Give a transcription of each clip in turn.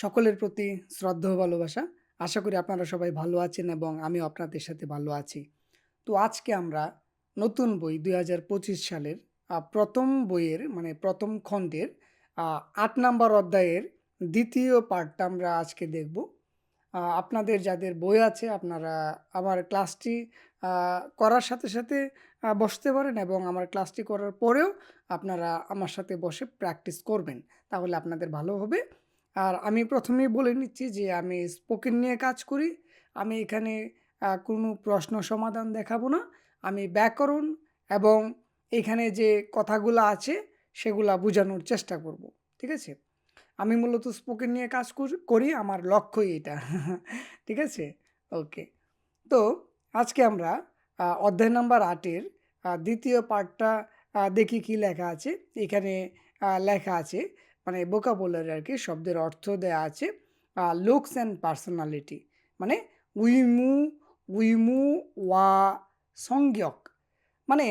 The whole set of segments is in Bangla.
সকলের প্রতি শ্রদ্ধা ও ভালোবাসা। আশা করি আপনারা সবাই ভালো আছেন এবং আমিও আপনাদের সাথে ভালো আছি। তো আজকে আমরা নতুন বই ২০২৫ সালের ১ম বইয়ের মানে ১ম খণ্ডের ৮ নাম্বার অধ্যায়ের ২য় পার্টটা আমরা আজকে দেখব। আপনাদের যাদের বই আছে আপনারা আমার ক্লাসটি আ করার সাথে, সাথে বসতে পারেন এবং আমার ক্লাসটি করার পরেও আপনারা আমার সাথে বসে প্র্যাকটিস করবেন। তাহলে আপনাদের ভালো হবে। আর আমি ১ম এই বলে নিচ্ছি যে আমি স্পোকেন নিয়ে কাজ করি। আমি এখানে কোনো প্রশ্ন সমাধান দেখাবো না। আমি ব্যাকরণ এবং এখানে যে কথাগুলা আছে সেগুলা বুঝানোর চেষ্টা করব। ঠিক আছে? আমি মূলত স্পোকেন নিয়ে কাজ করি। আমার লক্ষ্যই এটা। ঠিক আছে? ওকে। তো আজকে আমরা অধ্যায় নাম্বার ৮ এর ২য় পার্টটা দেখি কি লেখা আছে। এখানে লেখা আছে মানে ভোকাবুলারি আরকি শব্দের অর্থ দেয়া আছে। লুকস অ্যান্ড পার্সোনালিটি মানে উইমু, উইমু ওয়া সংজ্ঞক। মানে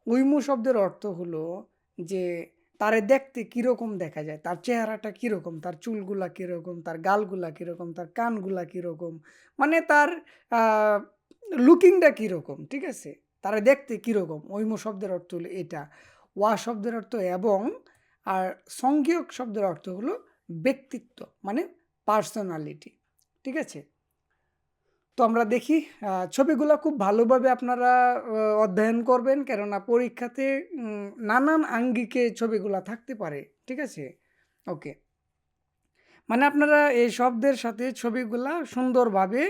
উইমু শব্দের অর্থ হলো যে তারে দেখতে কিরকম দেখা যায়, তার চেহারাটা কিরকম, তার চুলগুলা কিরকম, তার গালগুলা কিরকম, তার কানগুলা কিরকম, মানে তার আহ, লুকিংটা কিরকম, ঠিক আছে, তারে দেখতে কিরকম। ঐমু শব্দের অর্থ হলো এটা। ওয়া শব্দের অর্থ এবং, আর সংজ্ঞক শব্দের অর্থ হলো ব্যক্তিত্ব মানে পার্সোনালিটি। ঠিক আছে? তো আমরা দেখি ছবিগুলা খুব ভালোভাবে আপনারা অধ্যয়ন করবেন, কেননা পরীক্ষাতে নানান আঙ্গিকে ছবিগুলা থাকতে পারে। ঠিক আছে? ওকে। মানে আপনারা এই শব্দের সাথে ছবিগুলা সুন্দরভাবে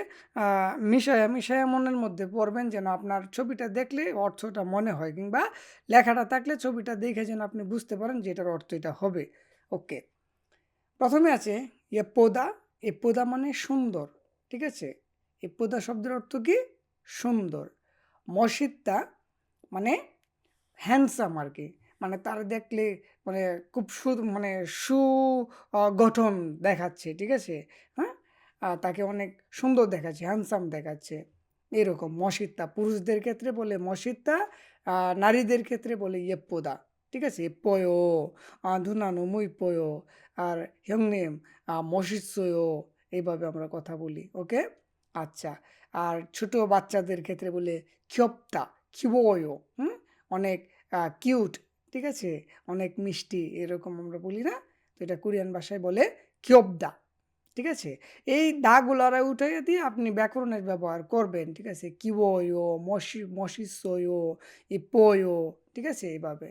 মিশায়া মিশায়া মনের মধ্যে পড়বেন, যেন আপনার ছবিটা দেখলে অর্থটা মনে হয়, কিংবা লেখাটা থাকলে ছবিটা দেখে যেন আপনি বুঝতে পারেন যে এটার অর্থ এটা হবে। ওকে। প্রথমে আছে এপোদা। এপোদা মানে সুন্দর। ঠিক আছে? এপোদা শব্দের অর্থ কি? সুন্দর। মসিত্তা মানে হ্যান্ডসাম আর কি। মানে তার দেখলে মানে খুব মানে গঠন দেখাচ্ছে। ঠিক আছে? হ্যাঁ? তাকে অনেক সুন্দর দেখাচ্ছে, হ্যান্ডসাম দেখাচ্ছে। এরকম মসিত্তা। পুরুষদের ক্ষেত্রে বলে মসিত্তা, নারীদের ক্ষেত্রে বলে ইয়েপ্পোদা। ঠিক আছে? ইপ্পয়ো, ধুনানো মুইপ্পয়ো, আর হিয়ংনেম মসিৎসয়ো, এইভাবে আমরা কথা বলি। ওকে? আচ্ছা। আর ছোট বাচ্চাদের ক্ষেত্রে বলে ক্ষিয়প্তা, খিবয়ো। হুম? অনেক কিউট। ঠিক আছে? অনেক মিষ্টি, এরকম আমরা বলি না? তো এটা কোরিয়ান ভাষায় বলে কিয়বদা। ঠিক আছে? এই দাগুলারা উঠাইয়া দিয়ে আপনি ব্যাকরণের ব্যবহার করবেন। ঠিক আছে? কিবয়ো, মসিসয়ো, ইপয়ো। ঠিক আছে? এইভাবে।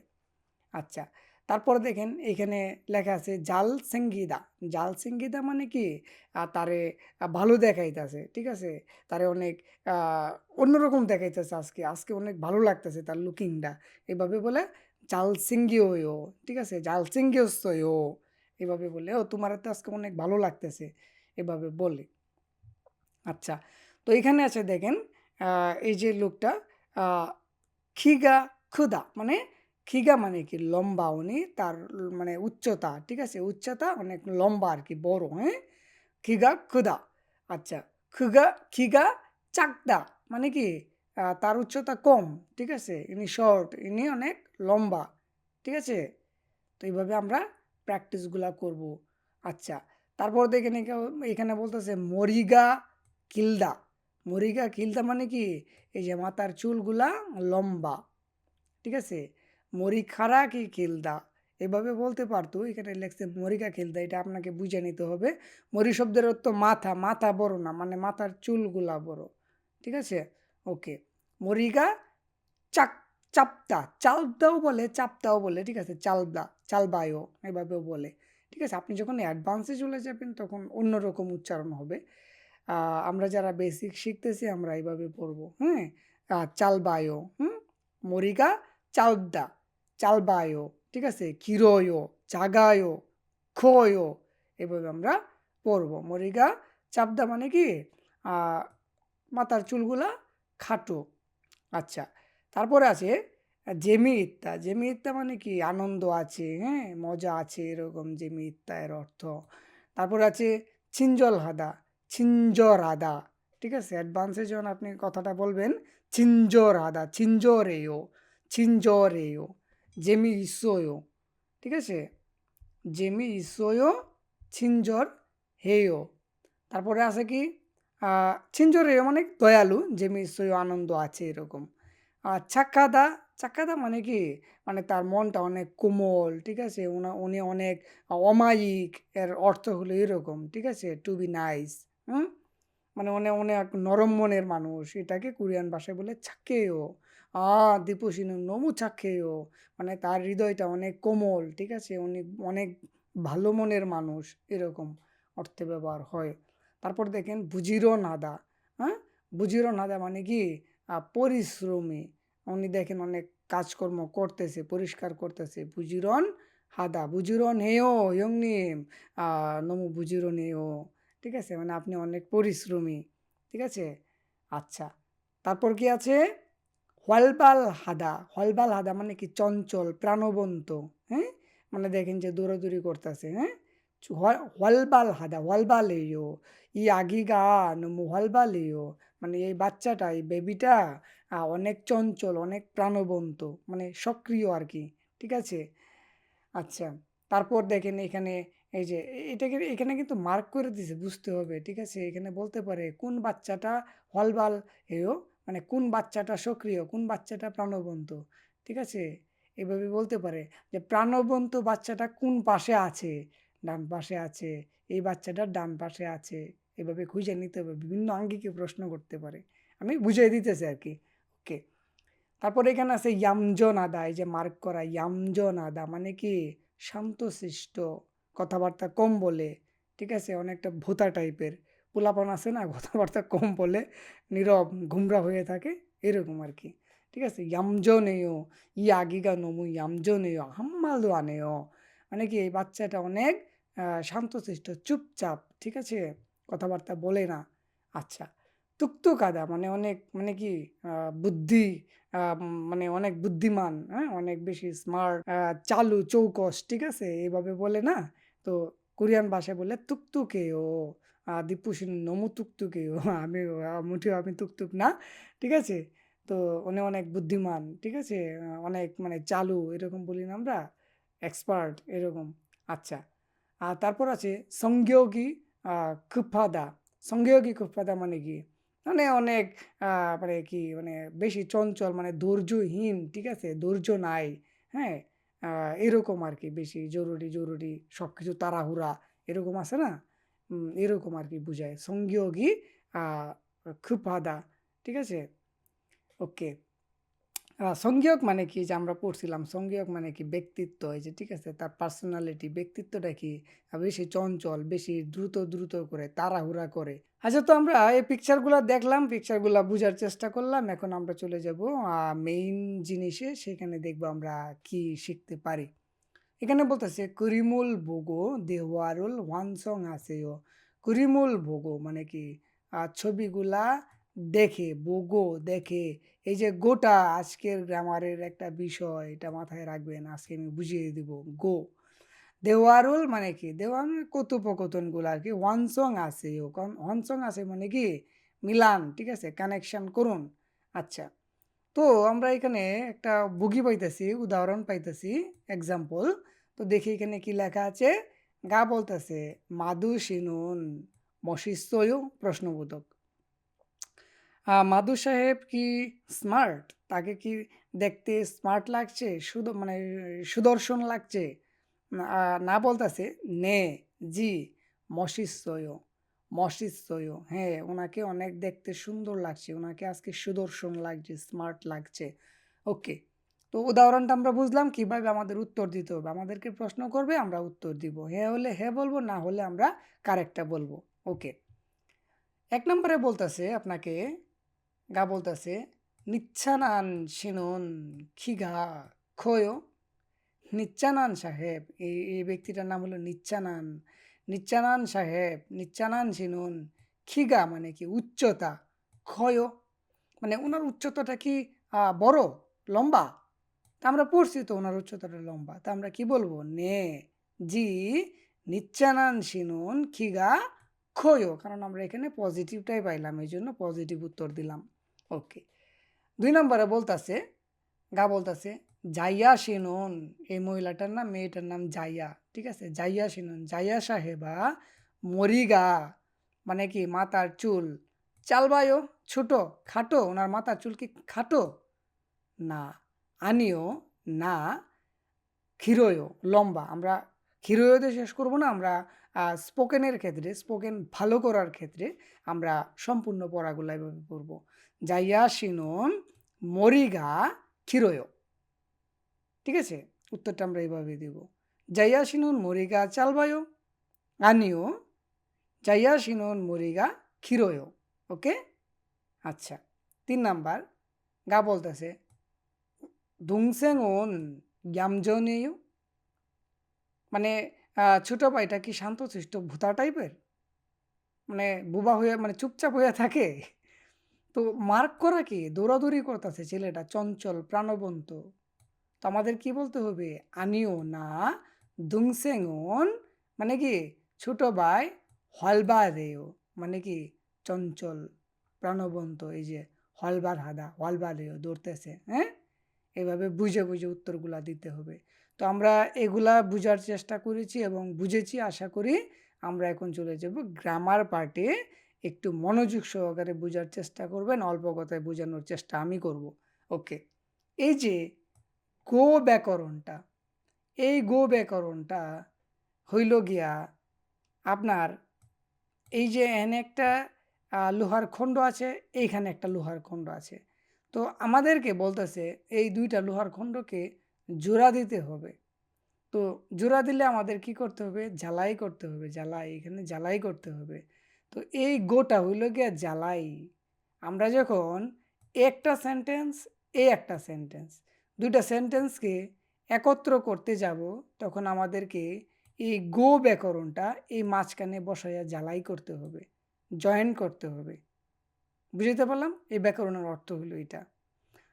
আচ্ছা। তারপরে দেখেন এইখানে লেখা আছে জাল সিঙ্গিদা। জাল সিঙ্গিদা মানে কি? তারে ভালো দেখাইতাছে। ঠিক আছে? তারে অনেক আ অন্যরকম দেখাইতেছে আজকে। আজকে অনেক ভালো লাগতেছে তার লুকিংটা। এভাবে বলে জাল সিঙ্গিওয়ো। ঠিক আছে? জাল সিঙ্গিওসয়ো। এভাবে বলে, "ও তোমার তো আজকে অনেক ভালো লাগতেছে।" এভাবে বলে। আচ্ছা। তো এখানে আছে দেখেন আ এই যে লোকটা আ খিগা ক্ষুধা মানে খিগা মানে কি? লম্বা উনি, তার মানে উচ্চতা, ঠিক আছে? উচ্চতা অনেক লম্বা আরকি, বড়, হ্যাঁ? খিগা ক্ষুধা। আচ্ছা। খিগা খিগা চাকদা মানে কি? তার উচ্চতা কম, ঠিক আছে? ইনি শর্ট, ইনি অনেক লম্বা। ঠিক আছে? তো এইভাবে আমরা প্র্যাকটিসগুলা করব। আচ্ছা। তারপর দেখেন এখানে বলতেছে মরিগা কিলদা। মরিগা কিলদা মানে কি? এই যে মাথার চুলগুলা লম্বা। ঠিক আছে? মরিখারা কি কিলদা। এভাবে বলতে পারতো। এখানে লেখছে মরিগা কিলদা। এটা আপনাকে বুঝে নিতে হবে। মরি শব্দের অর্থ মাথা, মাথা বড় না, মানে মাথার চুলগুলা বড়। ঠিক আছে? ওকে। মরিগা চাক চাপ্তা, চালদাও বলে, চাপ্তাও বলে। ঠিক আছে? চালদা, চালবায়ও এভাবেও বলে। ঠিক আছে? আপনি যখন অ্যাডভান্সে চলে যাবেন তখন অন্যরকম উচ্চারণ হবে। আমরা যারা বেসিক শিখতেছি আমরা এভাবে পড়বো। হ্যাঁ? চালবায়ো, হুম? মরিগা চালদা, চালবায়ো। ঠিক আছে? কিরোয়ো, চাগায়ো, খোয়ো, এভাবে আমরা পড়বো। মরিগা চাপদা মানে কি? আ মাথার চুলগুলা খাটো। আচ্ছা। তারপরে আছে জেমি ইত্তা। জেমি ইত্তা মানে কি? আনন্দ আছে, হ্যাঁ? মজা আছে, এরকম জেমি ইত্তা এর অর্থ। তারপর আছে ছিনজল হাদা, ছিনজর হাদা। ঠিক আছে? অ্যাডভান্সে যখন আপনি কথাটা বলবেন, ছিনজর হাদা, ছিনজোরেও, ছিনজোরেও, জেমি ইসোয়ো। ঠিক আছে? জেমি ইসোয়ো, ছিনজর হেয়। তারপরে আছে কি ছিনজরে মানে দয়ালু, যে নিশ্চয়ই আনন্দ আছে এরকম। চাক্কাদা, চাক্কাদা মানে কি? মানে তার মনটা অনেক কোমল, ঠিক আছে? উনি অনেক অমায়িক, এর অর্থ হলো এরকম, ঠিক আছে? টু বি নাইস, হুম? মানে অনেক নরম মনের মানুষ। এটাকে কোরিয়ান ভাষায় বলে ছাক্কেও। দীপশিনু নমু ছাক্কেও। মানে তার হৃদয়টা অনেক কোমল, ঠিক আছে? উনি অনেক ভালো মনের মানুষ, এরকম অর্থে ব্যবহার হয়। তারপর দেখেন বুজিরো নাদা, হ্যাঁ? বুজিরো নাদা মানে কি? পরিশ্রমী। উনি দেখেন অনেক কাজকর্ম করতেছে, পরিষ্কার করতেছে। বুজিরন হাদা, বুজিরন হেও ইয়ংনিম, নমু বুজিরন হেও। ঠিক আছে? মানে আপনি অনেক পরিশ্রমী, ঠিক আছে? আচ্ছা, তারপর কি আছে? হলবাল হাদা, হলবাল হাদা মানে কি? চঞ্চল, প্রাণবন্ত, হ্যাঁ? মানে দেখেন যে দৌড়াদৌড়ি করতেছে, হ্যাঁ? হলবাল হাদা, হলবালেও, ই আগিগা নমু হলবালেও, মানে এই বাচ্চাটা, এই বেবিটা অনেক চঞ্চল, অনেক প্রাণবন্ত, মানে সক্রিয় আর কি, ঠিক আছে? আচ্ছা, তারপর দেখেন এখানে এই যে এটাকে এখানে কিন্তু মার্ক করে দিছে, বুঝতে হবে, ঠিক আছে? এখানে বলতে পারে কোন বাচ্চাটা হলবাল হেয়, মানে কোন বাচ্চাটা সক্রিয়, কোন বাচ্চাটা প্রাণবন্ত, ঠিক আছে? এভাবে বলতে পারে যে প্রাণবন্ত বাচ্চাটা কোন পাশে আছে, ডান পাশে আছে, এই বাচ্চাটা ডান পাশে আছে, এভাবে খুঁজে নিতে হবে, বিভিন্ন আঙ্গিকে প্রশ্ন করতে পারে। আমি বুঝিয়ে দিতেছি আর কি। ওকে, তারপরে এখানে আছে ইয়ামজন আদা, এই যে মার্ক করা ইয়ামজন আদা মানে কি? শান্তশিষ্ট, কথাবার্তা কম বলে, ঠিক আছে? অনেকটা ভোঁতা টাইপের পোলাপান আছে না, কথাবার্তা কম বলে, নীরব ঘুমরা হয়ে থাকে, এরকম আর কি, ঠিক আছে? ইয়ামজনেও, ই আগিগা নমু ইয়ামজনেও হাম্মালু আনেও, মানে কি? এই বাচ্চাটা অনেক শান্তশিষ্ট, চুপচাপ, ঠিক আছে? কথাবার্তা বলে না। আচ্ছা, তুকতুক আদা মানে অনেক, মানে কি? বুদ্ধি, মানে অনেক বুদ্ধিমান, হ্যাঁ? অনেক বেশি স্মার্ট, চালু, চৌকস, ঠিক আছে? এভাবে বলে না? তো কোরিয়ান ভাষায় বলে তুকতুকেও, দীপুসিন নমু তুকতুকেও। আমি মোটেও আমি তুকতুক না, ঠিক আছে? তো উনি অনেক বুদ্ধিমান, ঠিক আছে? অনেক মানে চালু, এরকম বলি না আমরা? এক্সপার্ট, এরকম। আচ্ছা, তারপর আছে সংগীয়গী কুফাদা। সংগীয়গী কুফাদা মানে কি? মানে অনেক মানে কি? মানে বেশি চঞ্চল, মানে ধৈর্যহীন, ঠিক আছে? ধৈর্য নাই, হ্যাঁ? এরকম আর কি, বেশি জরুরি সবকিছু তাড়াহুড়া, এরকম আছে না? এরকম আর কি বুঝায়। সংগীয়গী আ কুফাদা, ঠিক আছে? ওকে। সংগীয়ক মানে কি? যে আমরা পড়ছিলাম, সংগীয়ক মানে কি? ব্যক্তিত্ব, এই যে, ঠিক আছে? তার পার্সোনালিটি, ব্যক্তিত্বটা কি? বেশি চঞ্চল, বেশি দ্রুত করে, তাড়াহুড়া করে। আচ্ছা, তো আমরা এই পিকচারগুলা দেখলাম, পিকচারগুলা বুঝার চেষ্টা করলাম। এখন আমরা চলে যাব মেইন জিনিসে, সেখানে দেখব আমরা কি শিখতে পারি। এখানে বলতেছে কুরিমুল বোগো দেওয়ারুল ওয়ানসং আছেও। কুরিমুল বোগো মানে কি? ছবিগুলা দেখে, বোগো দেখে, এই যে গোটা আজকের গ্রামারের একটা বিষয়, এটা মাথায় রাখবেন, আজকে আমি বুঝিয়ে দিব। গো, দেওয়ারুল মানে কি? দেওয়ার মানে কথোপকথনগুলো আর কি। ওয়ানসং আছে, ওয়ানসং আছে মানে কি? মিলান, ঠিক আছে? কানেকশন করুন। আচ্ছা, তো আমরা এখানে একটা বগি পাইতেছি, উদাহরণ পাইতেছি, এক্সাম্পল। তো দেখি এখানে কি লেখা আছে। গা বলতেছে মাদু শিনুন মশিস্তয়, প্রশ্নবোধক। মাদু সাহেব কি স্মার্ট? তাকে কি দেখতে স্মার্ট লাগছে, শুধু মানে সুদর্শন লাগছে? না বলতেছে নে, জি, মশিস্তয়, মশিস্তয়, হ্যাঁ, ওনাকে অনেক দেখতে সুন্দর লাগছে, ওনাকে আজকে সুদর্শন লাগছে, স্মার্ট লাগছে। ওকে, তো উদাহরণটা আমরা বুঝলাম, কিভাবে আমাদের উত্তর দিতে হবে। আমাদেরকে প্রশ্ন করবে, আমরা উত্তর দিব, হ্যাঁ হলে হ্যাঁ বলবো, না হলে আমরা কারেক্টটা বলবো। ওকে, ১ নম্বরে বলতেছে আপনাকে, গা বলতেছে নিচ্ছানান শিনুন খিঘা খোয়। নিচ্চানান সাহেব, এই ব্যক্তিটার নাম হলো নিচ্চানান। নিচ্চানান সাহেব, নিচ্চানান শিনুন, খিগা মানে কি? উচ্চতা, ক্ষয় মানে ওনার উচ্চতাটা কি বড়, লম্বা? তা আমরা পড়ছি তো ওনার উচ্চতাটা লম্বা, তা আমরা কি বলবো? নে, জি, নিচ্চানান শিনুন খিগা ক্ষয়, কারণ আমরা এখানে পজিটিভটাই পাইলাম, এই জন্য পজিটিভ উত্তর দিলাম। ওকে, ২ নম্বরে বলতাছে, গা বলতাছে জাইয়া শিনুন, এই মহিলাটার নাম, মেয়েটার নাম জাইয়া, ঠিক আছে? জাইয়া শিনুন, জাইয়া সাহেবা মরিগা মানে কি মাথার চুল, চালবায়ো ছোট, খাটো, ওনার মাথার চুল কি খাটো? না। আনিও না, ক্ষীরয় লম্বা। আমরা ক্ষীরয়তে শেষ করব না, আমরা স্পোকেনের ক্ষেত্রে, স্পোকেন ভালো করার ক্ষেত্রে আমরা সম্পূর্ণ পড়াগুলা এভাবে পড়ব। যাইয়াসিনন মরিগা ক্ষীরয়। ঠিক আছে? উত্তরটা আমরা এভাবে দিব। যাইয়াসিনন মরিগা চালবায়ো, আনিও যাইয়াসিনন মরিগা ক্ষীরয়। ওকে? আচ্ছা। ৩ নাম্বার গা বলতেছে দুংসেংন 얌전해요? মানে ছোট ভাইটা কি শান্তশিষ্ট ভোঁতা টাইপের? মানে বোবা হয়ে মানে চুপচাপ হয়ে থাকে? তো মার্ক করা কি? দৌড়াদৌড়ি করতেছে ছেলেটা, চঞ্চল, প্রাণবন্ত। তো আমাদের কি বলতে হবে? আনিও না দুংসেংন মানে কি? ছোট ভাই হলবারেও মানে কি? চঞ্চল, প্রাণবন্ত। এই যে হলবার হাদা, হলবারেও দৌড়তেছে, হ্যাঁ? এভাবে বুঝে, বুঝে উত্তরগুলা দিতে হবে। তো আমরা এগুলা বুঝার চেষ্টা করেছি এবং বুঝেছি আশা করি। আমরা এখন চলে যাব গ্রামার পার্টে। একটু মনোযোগ সহকারে বুঝার চেষ্টা করবেন। অল্প কথায় বোঝানোর চেষ্টা আমি করব। ওকে। এই যে গো ব্যাকরণটা, এই গো ব্যাকরণটা হইল গিয়া আপনার এই যে এখানে একটা লোহার খণ্ড আছে, এইখানে একটা লোহার খণ্ড আছে। তো আমাদেরকে বলতেছে এই ২ টা লোহার খণ্ডকে জোড়া দিতে হবে। তো জোড়া দিলে আমাদের কি করতে হবে? ঝালাই করতে হবে। ঝালাই, এখানে ঝালাই করতে হবে। তো এই গোটা হইল গিয়া ঝালাই। আমরা যখন একটা সেন্টেন্স, এই একটা সেন্টেন্স, ২ টা সেন্টেন্সকে একত্র করতে যাব, তখন আমাদেরকে এই গো ব্যাকরণটা এই মাঝখানে বসাইয়া ঝালাই করতে হবে, জয়েন করতে হবে। বুঝাইতে পারলাম? এই ব্যাকরণের অর্থ হলো এটা।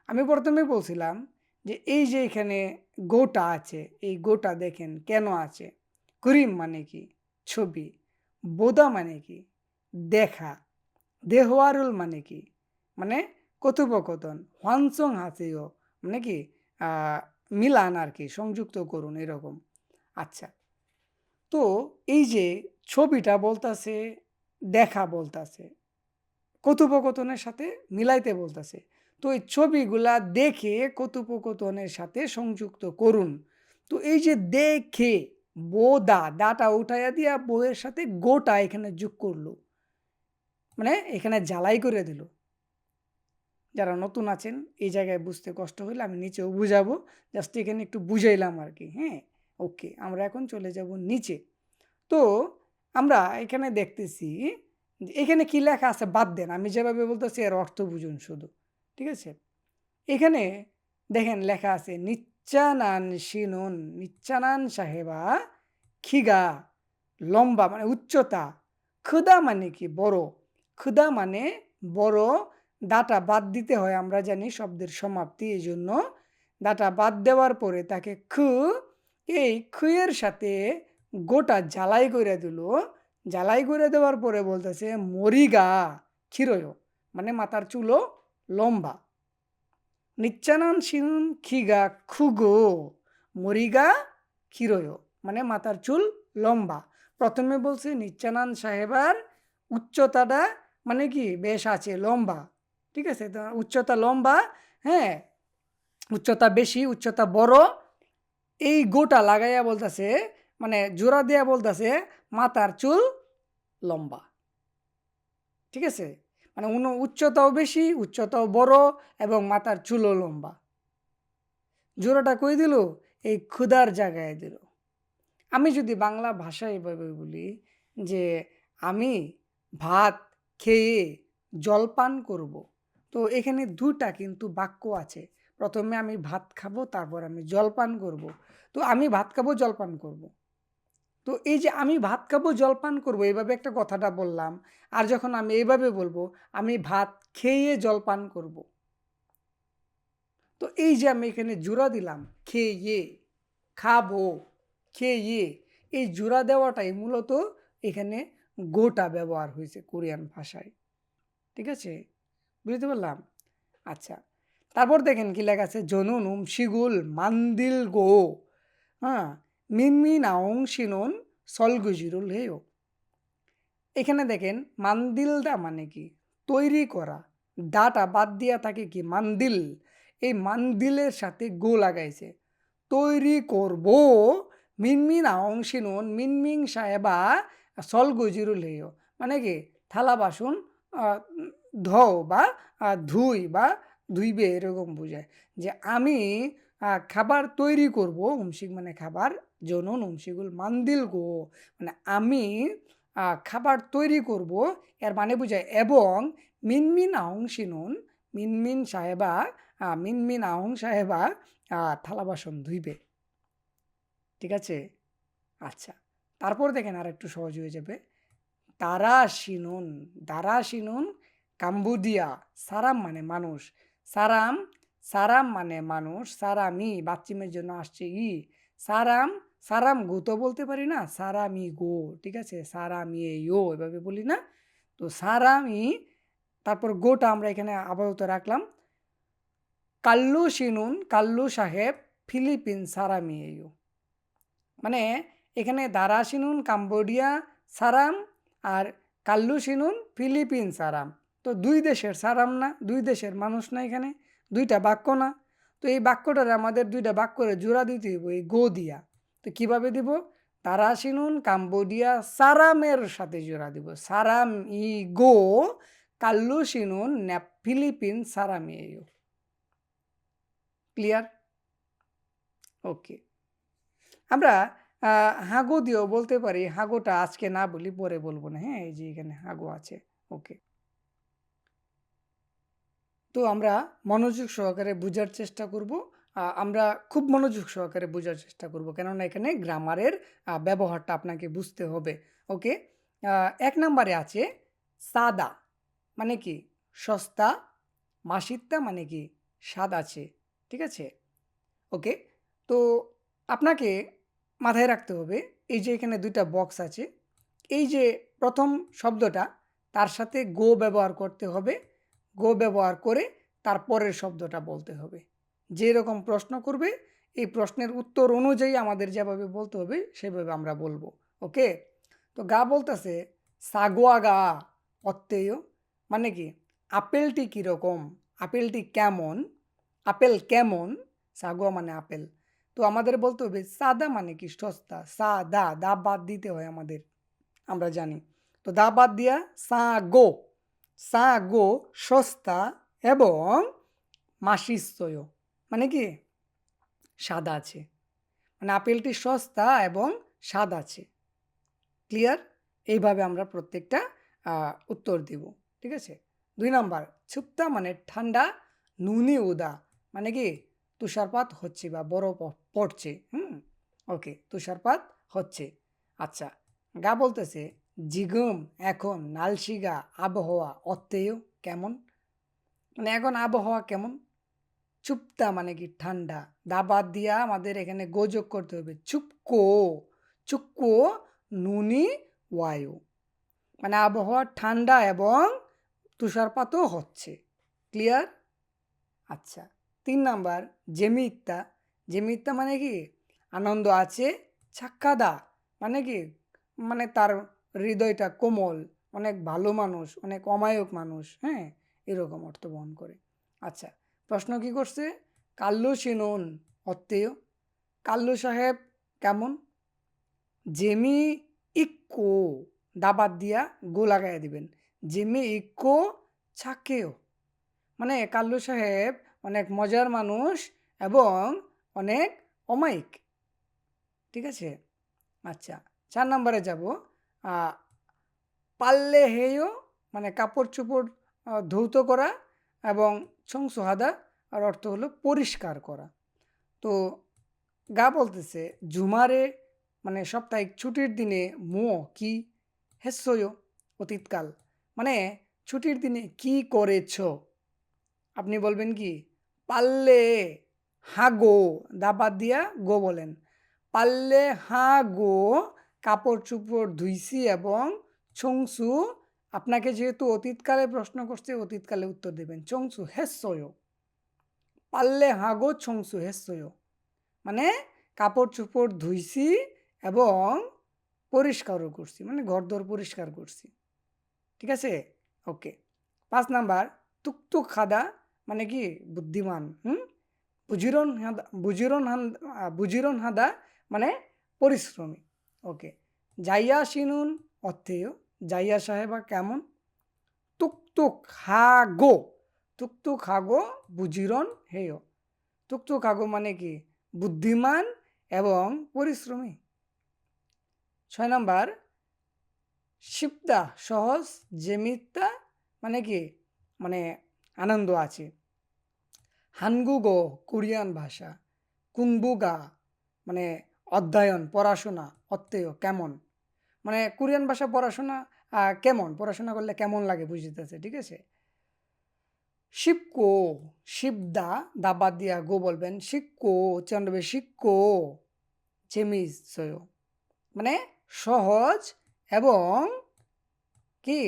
আমি প্রথমে বলছিলাম যে এই যে এখানে গোটা আছে, এই গোটা দেখেন কেন আছে? করিম মানে কি? ছবি। বোদা মানে কি? দেখা। দেহওয়ারুল মানে কি? মানে কথোপকথন। হ্বানসং হাসিও মানে কি? আ মিলান আরকি, সংযুক্ত করুন এরকম। আচ্ছা। তো এই যে ছবিটা বলতাছে, দেখা বলতাছে, কথোপকথনের সাথে মিলাইতে বলতাছে। তো এই ছবিগুলা দেখে কথোপকথনের সাথে সংযুক্ত করুন। তো এই যে দেখে, বোদা, দাটা উঠাইয়া দিয়া বইয়ের সাথে গোটা এখানে যোগ করলো। মানে এখানে ঝালাই করে দিল। যারা নতুন আছেন এই জায়গায় বুঝতে কষ্ট হইলে আমি নিচেও বুঝাবো। জাস্ট এখানে একটু বুঝাইলাম আরকি, হ্যাঁ? ওকে, আমরা এখন চলে যাব নিচে। তো আমরা এখানে দেখতেছি যে এখানে কি লেখা আছে বাদ দেন। আমি যেভাবে বলতেছি এর অর্থ বুঝুন শুধু। ঠিক আছে? এখানে দেখেন লেখা আছে নিচ্চানান শিনুন, নিচ্চানান সাহেবা খিগা লম্বা মানে উচ্চতা, ক্ষুদা মানে কি? বড়। ক্ষুদা মানে বড়, দাটা বাদ দিতে হয় আমরা জানি শব্দের সমাপ্তি, এজন্য দাটা বাদ দেওয়ার পরে তাকে খু, এই খুয়ের সাথে গোটা ঝালাই করে দিল। ঝালাই করে দেওয়ার পরে বলতেছে মরিগা ক্ষীরয় মানে মাথার চুলও লম্বা। নিচ্চানান শিনুন খিগা খুগো মরিগা ক্ষীরয় মানে মাথার চুল লম্বা। প্রথমে বলছে নিচ্চানান সাহেবার উচ্চতাটা মানে কি বেশ আছে, লম্বা। ঠিক আছে? তো উচ্চতা লম্বা, হ্যাঁ? উচ্চতা বেশি, উচ্চতা বড়। এই গোটা লাগাইয়া বলতেছে মানে জোড়া দিয়া বলতেছে মাথার চুল লম্বা। ঠিক আছে? মানে উচ্চতাও বেশি, উচ্চতাও বড় এবং মাথার চুলও লম্বা। জোড়াটা কই দিল? এই ক্ষুধার জায়গায় দিল। আমি যদি বাংলা ভাষায় এভাবে বলি যে আমি ভাত খেয়ে জলপান করব। তো এখানে ২ টা কিন্তু বাক্য আছে। প্রথমে আমি ভাত খাবো, তারপর আমি জলপান করব। তো আমি ভাত খাবো, জলপান করব। তো এই যে আমি ভাত খাবো, জলপান করব, এভাবে একটা কথাটা বললাম। আর যখন আমি এভাবে বলবো, আমি ভাত খেয়ে জলপান করব। তো এই যে আমি এখানে জোড়া দিলাম, খেয়ে, খাবো, খেয়ে, এই জোড়া দেওয়াটাই মূলত এখানে গোটা ব্যবহার হয়েছে কোরিয়ান ভাষায়। ঠিক আছে? বুঝতে পারলাম? আচ্ছা। তারপর দেখেন কি লেখা আছে? জনুনুম শিগুল মান্দিল গো, হ্যাঁ? মিনমিনাওং শিনুন সলগুজিরুল হেয়। এখানে দেখেন মান্দিলদা মানে কি? তৈরি করা। দাটা বাদ দিয়া থাকে কি? মান্দিল। এই মান্দিলের সাথে গো লাগাইছে। তৈরি করব মিনমিন আওং সিনুন মিনমিন সাহেবা সলগুজিরুল হেয়। মানে কি? থালা বাসন আ ধও বা ধুই বা ধুইবে এরকম বোঝায়। যে আমি খাবার তৈরি করব, উমশিক মানে খাবার, জনুন উমশিগুল মান্দিল গো মানে আমি খাবার তৈরি করব, এর মানে বোঝায় এবং মিনমিন আওং সিনুন মিনমিন সাহেবা মিনমিন আওং সাহেবা থালা বাসন ধুইবে। ঠিক আছে? আচ্ছা। তারপর দেখেন আরেকটু সহজ হয়ে যাবে। দারা সিনুন কাম্বোডিয়া। সারাম মানে মানুষ। সারাম, সারাম মানে মানুষ। সারামি বাচ্চিমের জন্য আসছে ই। সারাম, সারাম গো তো বলতে পারি না। সারামি গো। ঠিক আছে? সারামি ইয়ো এভাবে বলি না? তো সারামি তারপর গোটা আমরা এখানে আপাতত রাখলাম। কাল্লু সাহেব ফিলিপিন সারামি ইয়ো। মানে এখানে দারা সিনুন কাম্বোডিয়া সারাম আর কাল্লু সিনুন ফিলিপিন সারাম। তো ২ দেশের সারাম না, ২ দেশের মানুষ না এখানে, ২টা বাক্য না। তো এই বাক্যটারে আমাদের ২টা বাক্যরে জোড়া দিতে হইব এই গো দিয়া। তো কিভাবে দিব? দারা সিনুন কাম্বোডিয়া সারামের সাথে জোড়া দিব। সারাম ই গো কাল্লু সিনুন ফিলিপিন সারামিয়েও। ক্লিয়ার? ওকে। আমরা হাগু দিয়েও বলতে পারি। হাগুটা আজকে না বলি, পরে বলবো না। হ্যাঁ? এই যে এখানে হাগু আছে। ওকে। তো আমরা মনোযোগ সহকারে বুঝার চেষ্টা করব। আমরা খুব মনোযোগ সহকারে বুঝার চেষ্টা করব। কেননা এখানে গ্রামারের ব্যবহারটা আপনাকে বুঝতে হবে। ওকে? ১ নাম্বারে আছে সাদা মানে কি? সস্তা। মাসিত্তা মানে কি? স্বাদ আছে। ঠিক আছে? ওকে। তো আপনাকে মাথায় রাখতে হবে এই যে এখানে ২ টা বক্স আছে। এই যে ১ম শব্দটা তার সাথে গো ব্যবহার করতে হবে। গো ব্যবহার করে তার পরের শব্দটা বলতে হবে। যেরকম প্রশ্ন করবে এই প্রশ্নের উত্তর অনুযায়ী আমাদের যেভাবে বলতে হবে সেভাবে আমরা বলবো। ওকে? তো গা বলতেছে সাগুয়া গা অত্তেয় মানে কি? আপেলটি কীরকম? আপেলটি কেমন? আপেল কেমন? সাগুয়া মানে আপেল। তো আমাদের বলতে হবে সাদা মানে কি? সস্তা। সাদা, দা বাদ দিতে হয় আমাদের। আমরা জানি। তো দা বাদ দিয়া সাগো। সাগো সস্তা এবং মাসিস্যয় মানে কি? স্বাদ আছে। মানে আপেলটি সস্তা এবং স্বাদ আছে। ক্লিয়ার? এইভাবে আমরা প্রত্যেকটা উত্তর দিব। ঠিক আছে? ২ নাম্বার ছুপ্তা মানে ঠান্ডা, নুনি উদা মানে কি? তুষারপাত হচ্ছে বা বরফ পড়ছে। হুম? ওকে, তুষারপাত হচ্ছে। আচ্ছা, গা বলতেছে জিগম এখন নালশিগা আবহাওয়া অত্তেয় কেমন? মানে এখন আবহাওয়া কেমন? চুপ্তা মানে কি? ঠান্ডা। দা বাদ দিয়া আমাদের এখানে গো যোগ করতে হবে। চুপকো, চুক্কো নুনি ওয়ায়ু। মানে আবহাওয়া ঠান্ডা এবং তুষারপাতও হচ্ছে। ক্লিয়ার? আচ্ছা। ৩ নাম্বার জেমিত্তা। জেমিত্তা মানে কি? আনন্দ আছে। ছাক্কাদা মানে কি? মানে তার হৃদয়টা কোমল, অনেক ভালো মানুষ, অনেক অমায়ক মানুষ। হ্যাঁ? এরকম অর্থ বহন করে। আচ্ছা, প্রশ্ন কি করছে? কাল্লু সিনুন অত্তেয়। কাল্লু সাহেব কেমন? জেমি ইক্কো দা বাদ দিয়া গো লাগাইয়া দিবেন। জেমি ইক্কো ছাক্কেও মানে কাল্লু সাহেব অনেক মজার মানুষ এবং অনেক অমায়িক। ঠিক আছে? আচ্ছা, ৪ নাম্বারে যাব। আ পাল্লে হেয় মানে কাপড়-চোপড় ধৌত করা এবং সংসহাদা আর অর্থ হলো পরিষ্কার করা। তো গা বলতেছে ঝুমারে মানে সাপ্তাহিক ছুটির দিনে কি? হেসয়ো অতীতকাল। মানে ছুটির দিনে কি করেছ? আপনি বলবেন কি? পাল্লে হাগো দা বাদ দিয়া গো বলেন। পাল্লে হাগো কাপড়-চোপড় ধুইছি এবং ছংসু আপনাকে যেহেতু অতীতকালে প্রশ্ন করছে অতীতকালে উত্তর দেবেন। ছংসু হেসয়ো। পাল্লে হাগো ছংসু হেসয়ো। মানে কাপড়-চোপড় ধুইছি এবং পরিষ্কারও করছি। মানে ঘরদোর পরিষ্কার করছি। ঠিক আছে? ওকে। ৫ নাম্বার তুকতুক হাদা মানে কি বুদ্ধিমান। বুজিরন হাদা মানে পরিশ্রমী। ওকে। জাইয়া শিনুন অর্থেয় জাইয়া সাহেবা কেমন? তুকতুক হাগো তুকতুক হাগো বুজিরন হেয়। তুকতুক হাগো মানে কি বুদ্ধিমান এবং পরিশ্রমী। ৬ নাম্বার শিবদা সহজ জেমিতা মানে কি মানে আনন্দ আছে। হানগুগো কোরিয়ান ভাষা, কুংবুগা মানে অধ্যয়ন পড়াশোনা, অত্যেয় কেমন মানে কোরিয়ান ভাষা পড়াশোনা কেমন পড়াশোনা করলে কেমন লাগে বুঝতেছে, ঠিক আছে? শিবকো শিবদা দা বাদ দিয়া গো বলবেন, শিবকো উচ্চারণ শিবকো চেমিসয় মানে সহজ এবং কি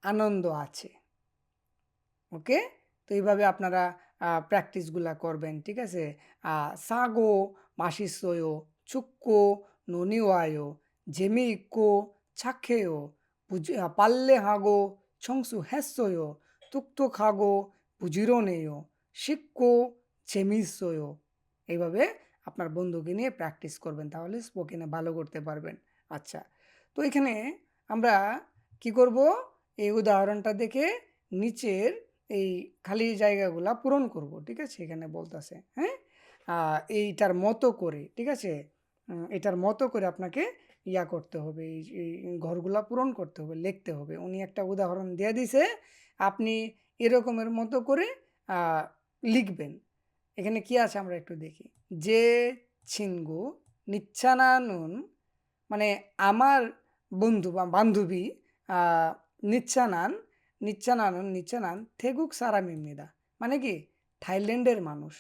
আনন্দ আছে। ওকে, তো এইভাবে আপনারা প্র্যাকটিসগুলা করবেন, ঠিক আছে? সাগো মাসিসয় চুক্কো ননিওয়ায় জেমিকো ছাক্ষেয় পাল্লে হাগো ছংসু হেসয় তুক্তো খাগো বুজিরোনেয় শিক্কো চেমিসয়। এইভাবে আপনার বন্ধুকে নিয়ে প্র্যাকটিস করবেন, তাহলে স্পোকেনে ভালো করতে পারবেন। আচ্ছা, তো এখানে আমরা কি করব, এই উদাহরণটা দেখে নিচের এই খালি জায়গাগুলা পূরণ করব, ঠিক আছে? এখানে বলতেছে, হ্যাঁ, এইটার মতো করে, ঠিক আছে? এটার মতো করে আপনাকে ইয়া করতে হবে, এই ঘরগুলা পূরণ করতে হবে, লিখতে হবে। উনি একটা উদাহরণ দিয়ে দিছে, আপনি এরকমের মতো করে লিখবেন। এখানে কি আছে আমরা একটু দেখি। যে ছিনগু নিচ্ছানানুন মানে আমার বন্ধু বা বান্ধবী নিচ্ছানান থেগুক সারামিমিদা মানে কি থাইল্যান্ডের মানুষ।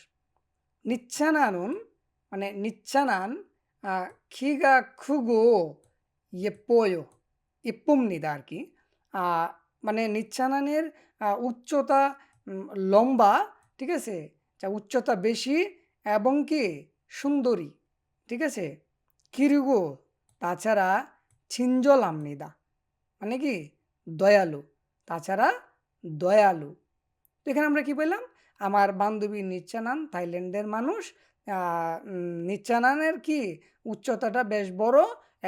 নিচ্ছানানুন মানে নিচ্ছানান খিগা খুগো ইয়েপোয়ো ইপ্পুমনিদা আর কি। মানে নিচ্ছানানের উচ্চতা লম্বা, ঠিক আছে? উচ্চতা বেশি এবং কি সুন্দরী, ঠিক আছে? কিরুগো তাছাড়া ছিঞ্জল আমনিদা মানে কি দয়ালু, তাছাড়া দয়ালু। তো এখানে আমরা কি পেলাম, আমার বান্ধবী নিচ্ছানান থাইল্যান্ডের মানুষ। নিচ্ছানানের কি উচ্চতাটা বেশ বড়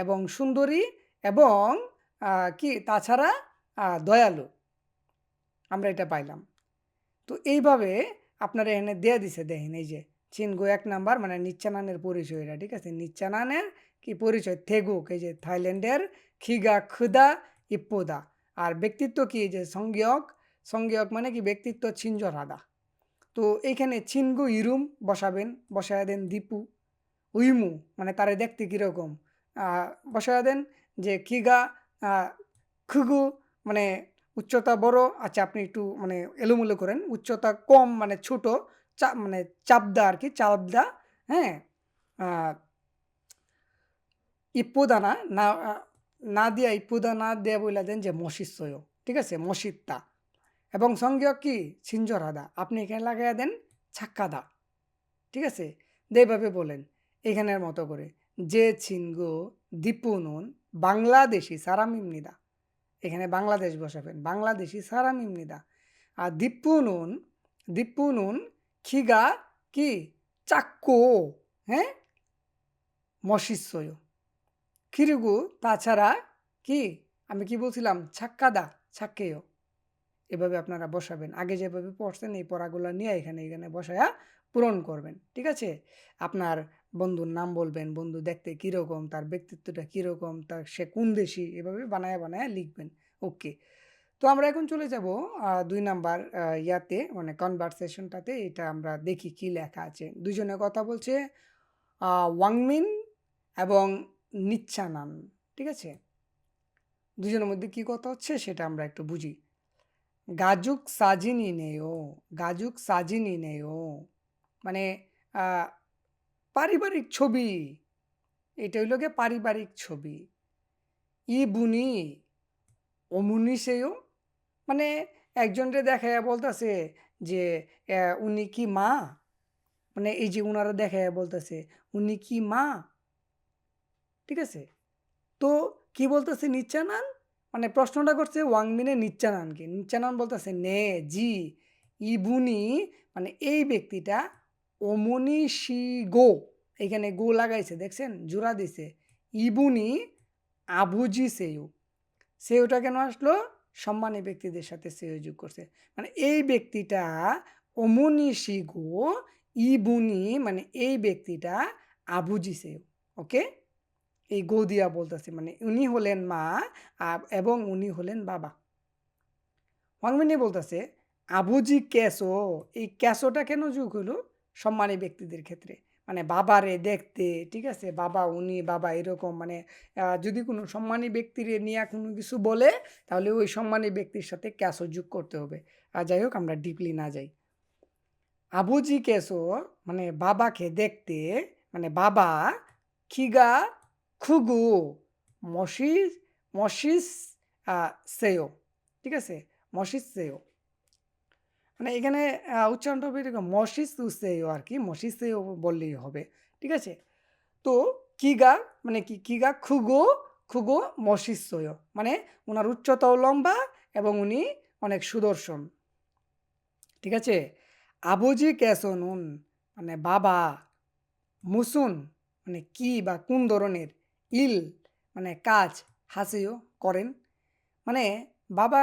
এবং সুন্দরী এবং কি তাছাড়া দয়ালু, আমরা এটা পাইলাম। তো এইভাবে আপনারা এখানে দেয়া দিছে, দেখেন এই যে চিনগো ১ নাম্বার মানে নিচ্ছানানের পরিচয় এটা, ঠিক আছে? নিচ্ছানানের কি পরিচয় থেগুক এই যে থাইল্যান্ডের, খিগা খুদা ইপ্পোদা। আর ব্যক্তিত্ব কি এই যে সংজ্ঞক মানে কি ব্যক্তিত্ব ছিঞ্জর হাদা। তো এইখানে চিনগু ইরুম বসাবেন, বসায়া দেন দীপু। উইমু মানে তারে দেখতে কীরকম বসায়া দেন যে খিগা খুগু মানে উচ্চতা বড়। আচ্ছা, আপনি একটু মানে এলোমেলো করেন, উচ্চতা কম মানে ছোট, মানে চাপদা আর কি, চাপদা। হ্যাঁ, ইপ্পুদানা না না দিয়া ইপ্পুদা না দেয়া বইলা দেন যে মসিৎসয়, ঠিক আছে? মসিত্তা এবং সঙ্গে কি ছিঞ্জরাদা, আপনি এখানে লাগাইয়া দেন ছাক্কাদা, ঠিক আছে? এইভাবে বলেন এখানের মতো করে। যে ছিনগো দীপুনুন বাংলাদেশি সারামিমনিদা, এখানে বাংলাদেশ বসাবেন, বাংলাদেশি সারামিমনিদা। আর দীপুনুন খিগা কি চাক্কো, হ্যাঁ, মসিৎসয় খিরুগু তাছাড়া কি আমি কি বলছিলাম ছাক্কাদা ছাক্কেয়। এভাবে আপনারা বসাবেন, আগে যেভাবে পড়ছেন এই পড়াগুলো নিয়ে এখানে বসায়া পূরণ করবেন, ঠিক আছে? আপনার বন্ধুর নাম বলবেন, বন্ধু দেখতে কীরকম, তার ব্যক্তিত্বটা কীরকম, তার সে কোন দেশি, এভাবে বানায়া লিখবেন। ওকে, তো আমরা এখন চলে যাব ২ নাম্বার ইয়াতে মানে কনভারসেশনটাতে। এটা আমরা দেখি কি লেখা আছে। দুজনে কথা বলছে, ওয়াংমিন এবং নিচ্ছানান, ঠিক আছে? দুজনের মধ্যে কি কথা হচ্ছে সেটা আমরা একটু বুঝি। গাজুক সাজিনি নেও মানে পারিবারিক ছবি, এটা হইল গিয়ে পারিবারিক ছবি। ই বুনি অমুনি সেও মানে একজনরে দেখাইয়া বলতেছে যে উনি কি মা, মানে এই যে উনারা দেখাইয়া বলতেছে উনি কি মা, ঠিক আছে? তো কি বলতেছে নিচ্ছানান মানে প্রশ্নটা করছে ওয়াংমিনে নিচ্চানানকে। নিচ্চানান বলতেছে নে জি ইবুনি, মানে এই ব্যক্তিটা অমনি শি গো, এখানে গো লাগাইছে দেখছেন, জোড়া দিছে। ইবুনি আবুজি সেয়ু, সেওটা কেন আসলো? সম্মানী ব্যক্তিদের সাথে সেও যোগ করছে। মানে এই ব্যক্তিটা অমনি শি গো ইবুনি, মানে এই ব্যক্তিটা আবুজি সেও। ওকে, এই গো দিয়া বলতেছে, মানে উনি হলেন মা এবং উনি হলেন বাবা। ওয়াংমিনে বলতেছে আবুজি ক্যাসো, এই ক্যাসোটা কেন যোগ হলো? সম্মানী ব্যক্তিদের ক্ষেত্রে, মানে বাবারে দেখতে, ঠিক আছে, বাবা উনি বাবা এরকম, মানে যদি কোনো সম্মানী ব্যক্তির নিয়ে কোনো কিছু বলে তাহলে ওই সম্মানী ব্যক্তির সাথে ক্যাসো যোগ করতে হবে। আর যাই হোক, আমরা ডিপলি না যাই। আবুজি ক্যাসো মানে বাবাকে দেখতে, মানে বাবা খিগা খুগু মশিস মশিস সেও, ঠিক আছে, মশিস সেও, মানে এখানে উচ্চারণটা হবে এরকম মশিস সেও আর কি, মশিস সেও বললেই হবে, ঠিক আছে। তো কিগা মানে কি, কিগা খুগো খুগো মশিস সেও, মানে ওনার উচ্চতাও লম্বা এবং উনি অনেক সুদর্শন, ঠিক আছে। আবুজি ক্যাসনুন মানে বাবা, মুসুন মানে কি বা কোন ধরনের, ইল মানে কাজ, হাসিও করেন, মানে বাবা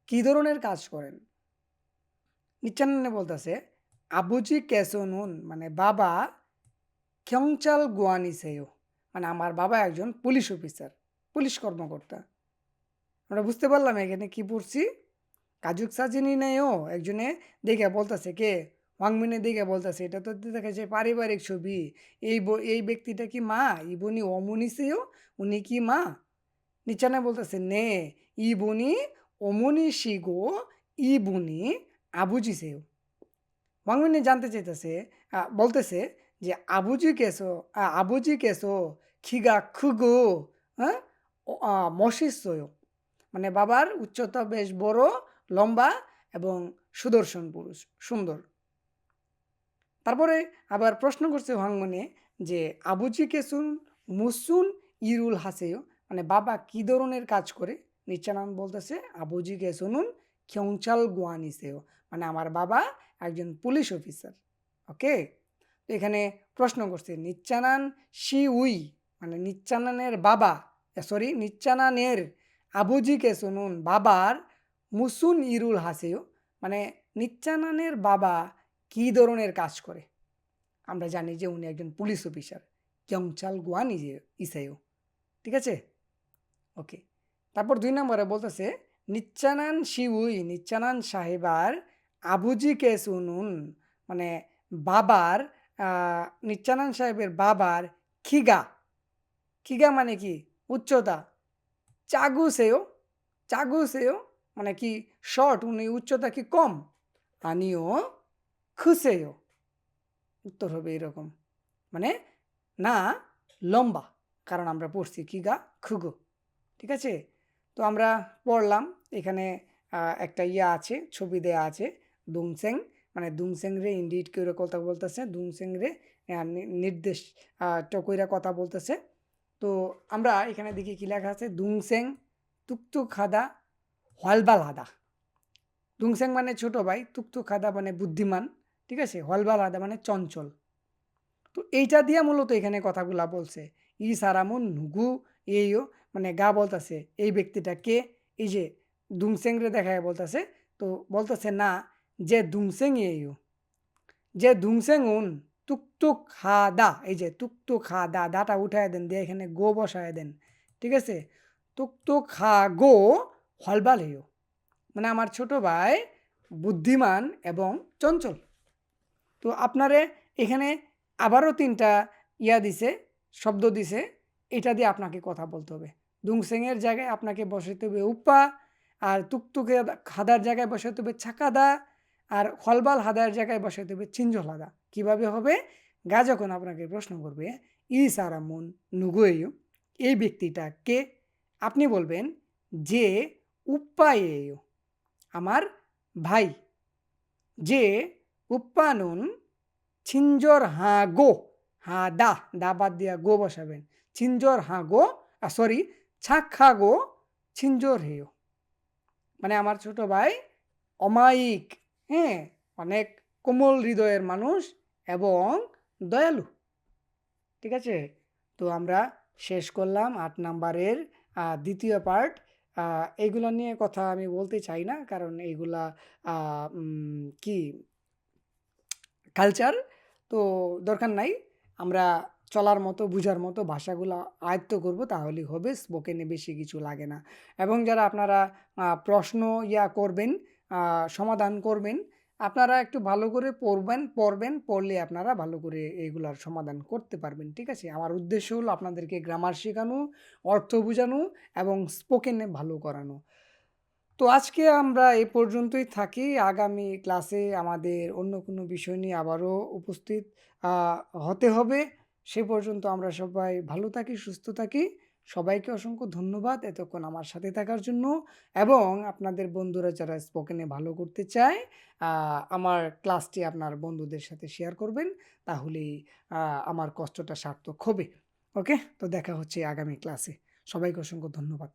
কি ধরনের কাজ করেন। নিচ্চান্নে বলতেছে আবুজি ক্যাসনুন মানে বাবা খ্যংচাল গুয়ানিসেও, মানে আমার বাবা একজন পুলিশ অফিসার, পুলিশ কর্মকর্তা। আমরা বুঝতে পারলাম এখানে কি পড়ছি। কাজুক সাজিনি নেও একজনে দেখে বলতেছে, কে ওয়াংমিনে দেখে বলতেছে এটা তো দেখা যায় পারিবারিক ছবি, এই ব্যক্তিটা কি মা, ইবনি অমনিসেও, উনি কি মা? নিচানে বলতেছে নে ইবনি অমনি শিগো ইবুনি আবুজিসেও। ওয়াংমিনে জানতে চাইতেছে, বলতেছে যে আবুজি কেসো খিগা খুগো, হ্যাঁ, মশিসেও, মানে বাবার উচ্চতা বেশ বড়, লম্বা এবং সুদর্শন পুরুষ, সুন্দর। তারপরে আবার প্রশ্ন করছে ওয়াংমিনে যে আবুজি কেসুন মুসুন ইরুল হাসেও, মানে বাবা কি ধরনের কাজ করে। নিচ্চানান বলতেছে আবুজি কেসুনুন খ্যংচাল গুয়ানিসেও, মানে আমার বাবা একজন পুলিশ অফিসার। ওকে, তো এখানে প্রশ্ন করছে নিচ্চানান শি উই, মানে নিচ্চানানের বাবা, সরি নিচ্চানানের আবুজি কেসুনুন বাবার মুসুন ইরুল হাসেও, মানে নিচ্চানানের বাবা কি ধরনের কাজ করে। আমরা জানি যে উনি একজন পুলিশ অফিসার, ক্যংচাল গুয়ান ইসেও, ঠিক আছে। ওকে, তারপর 2 নম্বরে বলতেছে নিচ্চানান শিউই, নিচ্চানান সাহেবার আবুজি কেসুনুন, মানে বাবার নিচ্চানান সাহেবের বাবার খিগা, খিগা মানে কি উচ্চতা, চাগুসেও, চাগুসেও মানে কি শর্ট, উনি উচ্চতা কি কম, আনিও খুসেও, উত্তর হবে এরকম, মানে না লম্বা, কারণ আমরা পড়ছি কিগা খুগো, ঠিক আছে। তো আমরা পড়লাম এখানে একটা ইয়া আছে, ছবি দেয়া আছে দুংসেং, মানে দুংসেং রে ইন্ডিট করে কথা বলতেছে, দুংসেং রে নির্দেশ টকইরা কথা বলতেছে। তো আমরা এখানে দেখি কি লেখা আছে, দুংসেং তুকতুক খাদা হলবাল হাদা। দুংসেং মানে ছোট ভাই, তুকতুক খাদা মানে বুদ্ধিমান, ঠিক আছে, হলবাল হাদা মানে চঞ্চল। তো এইটা দিয়া মূলত এখানে কথাগুলা বলছে। ই সারামুন নুগু এইও, মানে গা বলতেছে এই ব্যক্তিটা কে, এই যে দুংসেং রে দেখায় বলতেছে। তো বলতেছে না যে দুংসেং এইও, যে দুংসেং উন টুকটুক হা দা, এই যে টুকটুক হা দা, দাটা উঠায় দেন দিয়ে এখানে গো বসায় দেন, ঠিক আছে। টুকটুক হা গো হলবাল হেও, মানে আমার ছোট ভাই বুদ্ধিমান এবং চঞ্চল। তো আপনারে এখানে আবারও 3টা ইয়া দিছে, শব্দ দিছে, এটা দিয়ে আপনাকে কথা বলতে হবে। দুংসেংয়ের জায়গায় আপনাকে বসাইতে হবে উপ্পা, আর তুকতুকে হাদার জায়গায় বসাইতে হবে ছাকাদা, আর হলবাল হাদার জায়গায় বসাইতে হবে চিঞ্জল হাদা। কীভাবে হবে? গা যখন আপনাকে প্রশ্ন করবে ই সারামুন নুগুয়েও, এই ব্যক্তিটা কে, আপনি বলবেন যে উপ্পায়েও, আমার ভাই, যে উপ্পানুন ছিঞ্জর হাঁ গো, হাঁ দা, দা বাদ দিয়া গো বসাবেন, ছিঞ্জর হাঁ গো, সরি ছাক খা গো ছিনজোর হেয়। মানে আমার ছোট ভাই অমায়িক, হ্যাঁ? অনেক কোমল হৃদয়ের মানুষ এবং দয়ালু। ঠিক আছে? তো আমরা শেষ করলাম ৮ নাম্বারের ২য় পার্ট। আ এগুলা নিয়ে কথা আমি বলতে চাই না। কারণ এইগুলা আ কি কালচার, তো দরকার নাই। আমরা চলার মতো, বুঝার মতো ভাষাগুলা আয়ত্ত করব তাহলেই হবে। স্পোকেনে বেশি কিছু লাগে না। এবং যারা আপনারা প্রশ্ন করবেন, আ সমাধান করবেন, আপনারা একটু ভালো করে পড়বেন, পড়লে আপনারা ভালো করে এগুলার সমাধান করতে পারবেন। ঠিক আছে? আমার উদ্দেশ্য হলো আপনাদেরকে গ্রামার শেখানো, অর্থ বুঝানো এবং স্পোকেনে ভালো করানো। তো আজকে আমরা এ পর্যন্তই থাকি। আগামী ক্লাসে আমাদের অন্য কোনো বিষয় নিয়ে আবারও উপস্থিত আ হতে হবে। সে পর্যন্ত আমরা সবাই ভালো থাকি, সুস্থ থাকি। সবাইকে অসংখ্য ধন্যবাদ এতক্ষণ আমার সাথে থাকার জন্য এবং আপনাদের বন্ধুরা যারা স্পোকেনে ভালো করতে চায়, আ আমার ক্লাসটি আপনার বন্ধুদের সাথে শেয়ার করবেন। তাহলেই আ আমার কষ্টটা সার্থক হবে। ওকে? তো দেখা হচ্ছে আগামী ক্লাসে। সবাইকে অসংখ্য ধন্যবাদ।